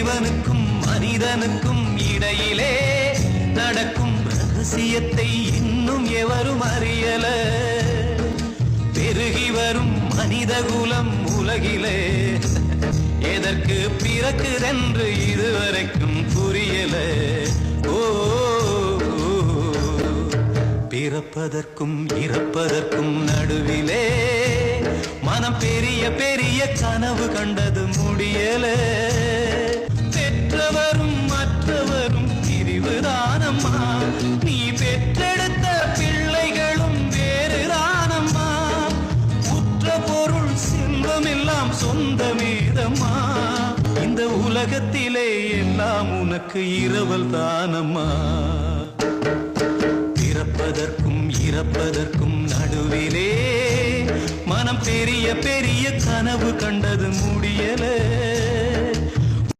இறைவனுக்கும் மனிதனுக்கும் இடையிலே நடக்கும் ரகசியத்தை இன்னும் எவரும் அறியல. பெருகி வரும் மனித குலம் உலகிலே எதற்கு பிறக்குதென்று இதுவரைக்கும் புரியல. ஓ, பிறப்பதற்கும் இறப்பதற்கும் நடுவிலே மனம் பெரிய பெரிய கனவு கண்டது முடியல. பெற்றவரும் மற்றவரும் பிரிவுதானம்மா, நீ பெற்றெடுத்த பிள்ளைகளும் வேறுதானம்மா. உற்ற பொருள் செல்வம் எல்லாம் சொந்தமேதம்மா, இந்த உலகத்திலே எல்லாம் உனக்கு இரவல் தானம்மா. பிறப்பதற்கும் இறப்பதற்கும் நடுவிலே மனம் பெரிய பெரிய கனவு கண்டது முடியல.